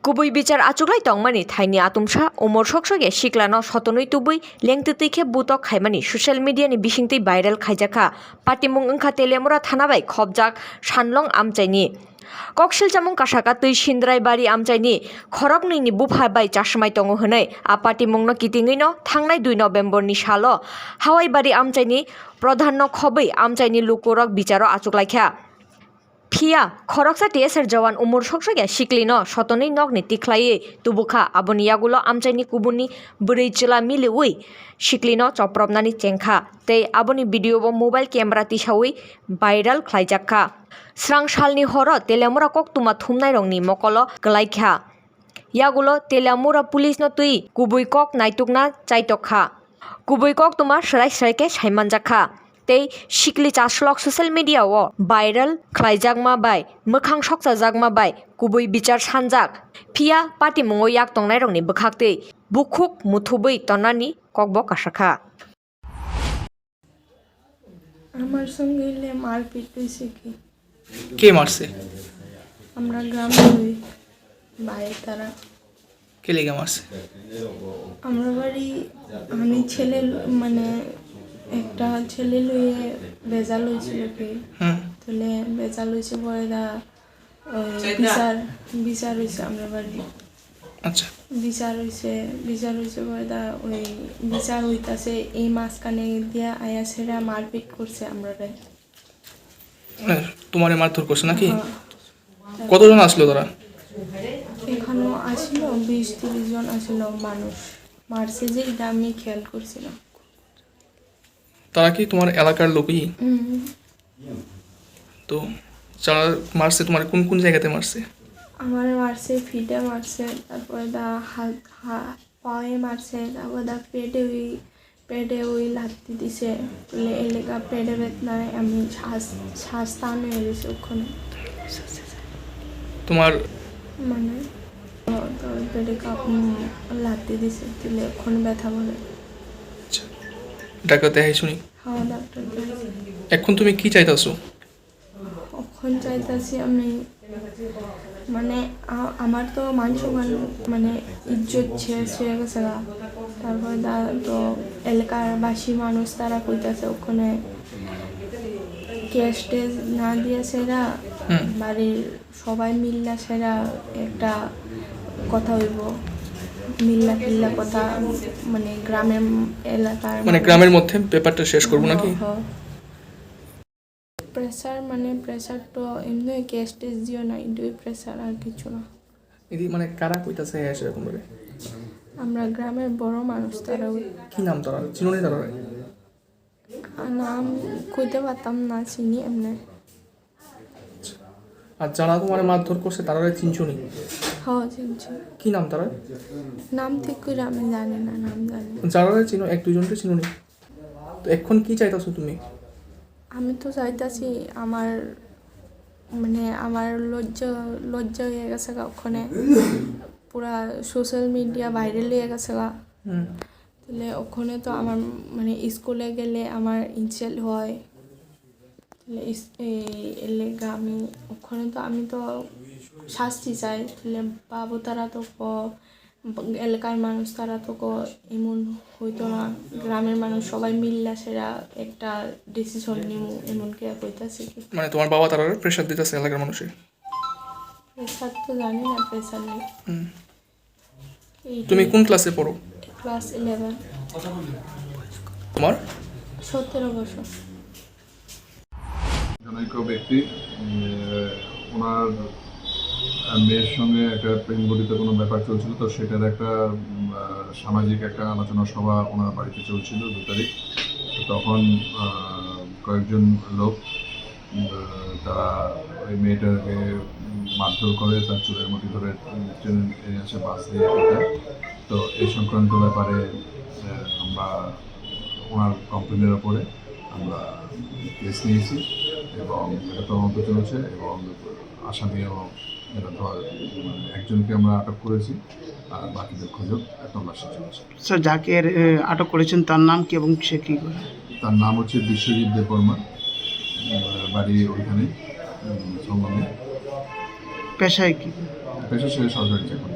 Kubui bicar acuklai tongmani thaini atumsa umor soksogye siklano sotonui tubui lengtitike butok khaimani social media ni bisingtui viral khaijaka patimung wngkha telemura thanabai khobjak sanlong amchaini koksil chamung kasaka tui sindrai bari amchaini khoroknui ni bupha bai chashmai tongo hwnai a patimung no kitingui no thangnai 2 November ni salo hawai bari amchaini pradhan no khobui amchaini lukurok bicharo acuklaikha Phia khoroksa TSR jawan umur soksogya siklino sotonui nokni tiklai tubukha aboni yagulo amchaini kubuni bwrui chila miliui siklino choprobnani chengkha tei aboni video bo mobile camera tisaui viral khlaijakha srang salni horo telemura koktuma thumnai rongni mokolo klaikha yagulo telemura police no tui kubui kok naitukna chaitokha kubui kok tuma srai ke saimanjakha tei sikli chaslok social media o viral khlaijakma bai mokhang sokchajakma bai kubui bichar sanjak phia patimungo yak tongnai rokni bwkhaktui bukhuk muthubui tonani kokbo kasakha আমার সঙ্গে মারপিট হয়েছে কি কে মারছে? আমরা গ্রামে হই ভাই তারা কে লেগে মারছে? আমরা বাড়ি আমি ছেলে মানে একটা ছেলে লইয়ে বেজাল হয়েছিল কি তাহলে বেজাল হয়েছে পরে দা বিচার হয়েছে আমরা বাড়ি আচ্ছা বিচার হয়েছে পরে দা ওই বিচার হইতাছে এই মাঝখানে দিয়া আয়া ছেড়া মারপিট করছে আমরা তোমারে মারধর করছে নাকি? কতজন আসলো তারা? এখানেও আসিল 20-30 জন আসিল মানুষ মারছে যে এটা আমি খেয়াল করছিলাম তারা কি তোমার এলাকার লোকই? তো যারা মারছে তোমার কোন কোন জায়গাতে মারছে? আমার মারছে ফিটে মারছে তারপরে দা হাত পায়ে মারছে তারপর দা পেটে ওই লাত্তি দিছে এলাকা পেটে বেদনায় আমি শ্বাস টান হয়ে গেছে ওখানে তোমার মানে তো পেটে লাত্তি দিছে দিলে ওখানে ব্যথা বলে ডাক্তার দেখাই শুনি। হ্যাঁ ডাক্তার এখন তুমি কি চাইতাছো? এখন চাইতাছি আমি মানে আমার তো মান সম্মান মানে ইজ্জত ছেড়ে গেছে তারপরে তো এলাকার বাসী মানুষ তারা কইতাছে ওখানে ক্যাশ টেস না দিয়ে সেরা বাড়ির সবাই মিল্লা সেরা একটা কথা হইব মিল্লা কথা মানে গ্রামের এলাকার মানে গ্রামের মধ্যে ব্যাপারটা শেষ করবো নাকি? প্রেসার তো এমনি ক্যাশ টেস দিও না দুই প্রেসার আর কিছু না এদি মানে কারা কইতাছে এসে এরকম করে? আমরা গ্রামের বড় মানুষ তারা কি নাম তারা? চিনোনি তারা? নাম কইতে পারতাম না চিনি এমনি আর যারা তোমার মারধর করছে তারা চিনছো নি? হ্যাঁ চিনছি কি নাম তারা? নাম ঠিক করে আমি জানি না নাম জানি যারা চিনো এক দুজনকে চিনো নি? তো এখন কি চাইতাছো তুমি? আমি তো চাইতাছি আমার মানে আমার লজ্জা হয়ে গেছে ওখানে পুরা সোশ্যাল মিডিয়া ভাইরাল হয়ে গেছে তাহলে ওখানে তো আমার মানে স্কুলে গেলে আমার ইনসাল্ট হয় তাহলে এলাকা আমি ওখানে তো আমি তো শাস্তি চাই তাহলে বাবু তারা তো এলাকার মানুষ তারা তো এমন হইতো না গ্রামের মানুষ সবাই মিল্লা সেরা একটা ডিসিশন নিব এমন কে কইতাছে কি মানে তোমার বাবা তারা প্রেসার দিতেছে এলাকার মানুষের? প্রেসার তো জানি না প্রেসার নেই তুমি কোন ক্লাসে পড়ো? ক্লাস 11 তোমার 17 বছর জনৈক ব্যক্তি ওনার মেয়ের সঙ্গে একটা প্রেমঘটিত কোনো ব্যাপার চলছিল তো সেটার একটা সামাজিক একটা আলোচনা সভা ওনার বাড়িতে চলছিল 2 তারিখ তখন কয়েকজন লোক তারা ওই মেয়েটাকে মারধর করে তার চুলের মুঠি ধরে ট্রেনে আসে বাস দিয়ে তো এই সংক্রান্ত ব্যাপারে আমরা ওনার কমপ্লেনের ওপরে আমরা কেস নিয়েছি এবং এটা তদন্ত চলছে এবং আসামিও এটা ধর একজনকে আমরা আটক করেছি আর বাকিদের খোঁজও তল্লাশি চলছে। স্যার যাকে আটক করেছেন তার নাম কি এবং সে কী করে? তার নাম হচ্ছে বিশ্বজিৎ দেববর্মা, বাড়ি ওইখানে সঙ্গমে। পেশায় কি? পেশা সে সরকারি চাকরি।